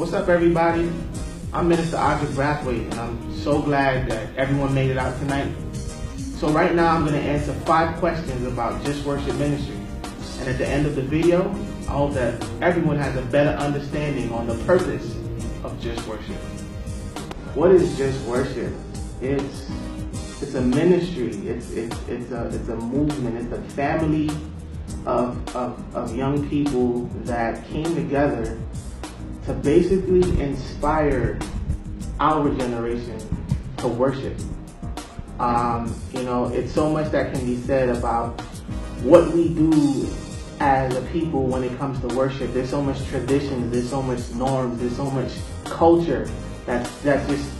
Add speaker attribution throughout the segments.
Speaker 1: What's up, everybody? I'm Minister Osrick Brathwaite, and I'm so glad that everyone made it out tonight. So right now, I'm going to answer 5 questions about Just Worship Ministry. And at the end of the video, I hope that everyone has a better understanding on the purpose of Just Worship. What is Just Worship? It's a ministry. It's a movement. It's a family of young people that came together to basically inspire our generation to worship. It's so much that can be said about what we do as a people when it comes to worship. There's so much traditions, there's so much norms, there's so much culture that's just,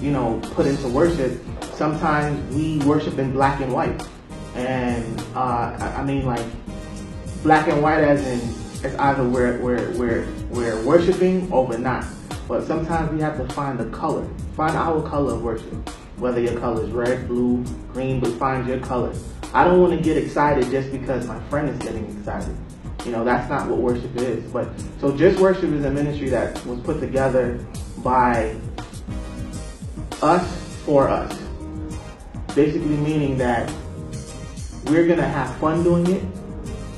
Speaker 1: put into worship. Sometimes we worship in black and white. And black and white as in it's either we're worshiping or we're not. But sometimes we have to find the color. Find our color of worship. Whether your color is red, blue, green, but find your color. I don't want to get excited just because my friend is getting excited. That's not what worship is. So Just Worship is a ministry that was put together by us for us. Basically meaning that we're going to have fun doing it.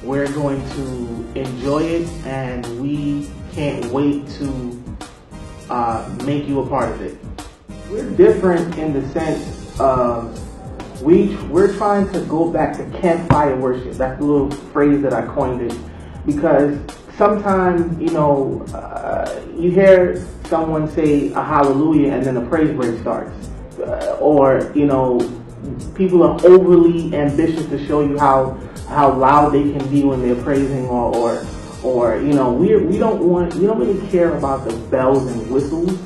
Speaker 1: We're going to enjoy it, and we can't wait to make you a part of it. We're different in the sense of we're trying to go back to campfire worship. That's the little phrase that I coined it, because sometimes you hear someone say a hallelujah and then a praise break starts, or people are overly ambitious to show you how loud they can be when they're praising, or we don't really care about the bells and whistles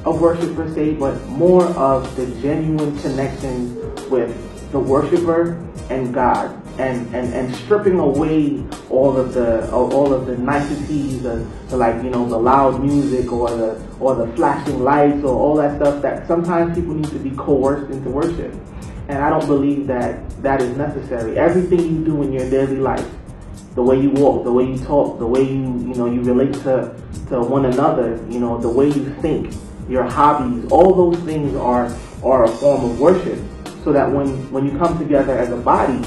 Speaker 1: of worship per se, but more of the genuine connection with the worshiper and God, and stripping away all of the niceties, the loud music or the flashing lights or all that stuff that sometimes people need to be coerced into worship. And I don't believe that is necessary. Everything you do in your daily life, the way you walk, the way you talk, the way you relate to one another, the way you think, your hobbies, all those things are a form of worship. So that when you come together as a body,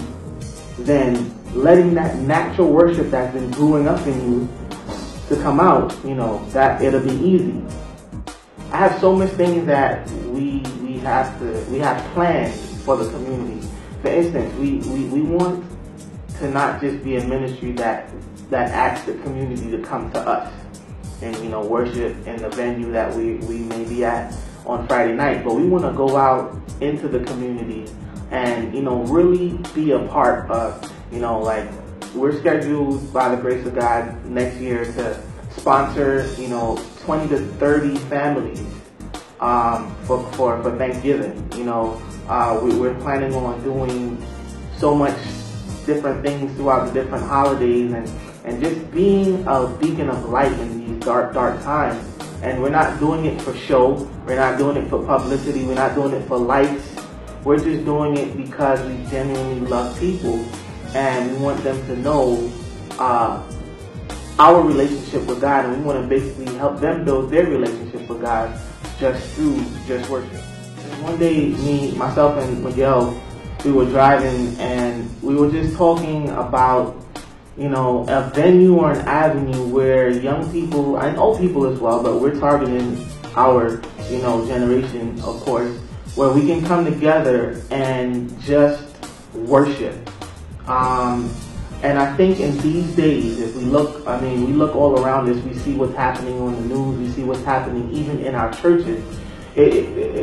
Speaker 1: then letting that natural worship that's been brewing up in you to come out, that it'll be easy. I have so much things that we have planned for the community. For instance, we want to not just be a ministry that asks the community to come to us and worship in the venue that we may be at on Friday night, but we want to go out into the community and really be a part of we're scheduled by the grace of God next year to sponsor 20 to 30 families for Thanksgiving. We're planning on doing so much different things throughout the different holidays and just being a beacon of light in these dark times. And we're not doing it for show. We're not doing it for publicity. We're not doing it for likes. We're just doing it because we genuinely love people, and we want them to know our relationship with God, and we want to basically help them build their relationship with God just through Just Worship. One day, myself and Miguel, we were driving and we were just talking about a venue or an avenue where young people and old people as well, but we're targeting our generation, of course, where we can come together and just worship. And I think in these days, if we look all around us, we see what's happening on the news, we see what's happening even in our churches.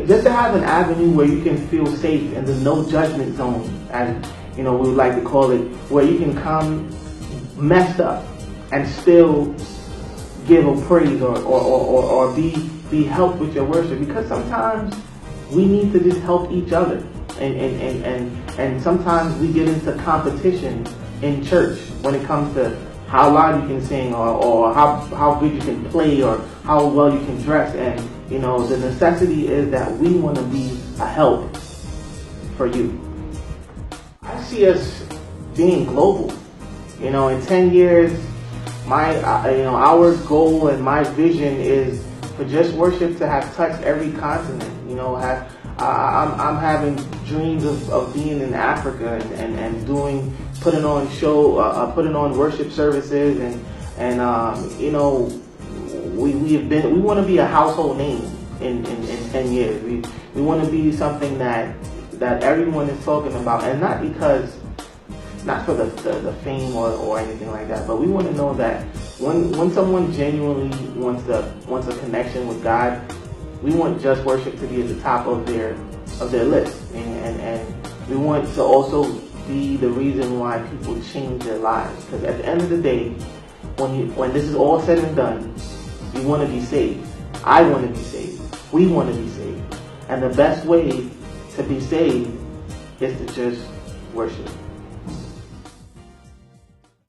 Speaker 1: Just to have an avenue where you can feel safe in the no judgment zone, as we would like to call it, where you can come messed up and still give a praise or be helped with your worship, because sometimes we need to just help each other, and sometimes we get into competition in church when it comes to how loud you can sing or how good you can play or how well you can dress. And the necessity is that we want to be a help for you. I see us being global. In 10 years, our goal and my vision is for Just Worship to have touched every continent. You know, I'm having dreams of being in Africa and putting on worship services and you know, we want to be a household name in 10 years. We want to be something that everyone is talking about, and not for the fame or anything like that, but we want to know that when someone genuinely wants a connection with God, we want Just Worship to be at the top of their list, and we want to also be the reason why people change their lives. Because at the end of the day, when this is all said and done, you want to be saved. I want to be saved. We want to be saved. And the best way to be saved is to just worship.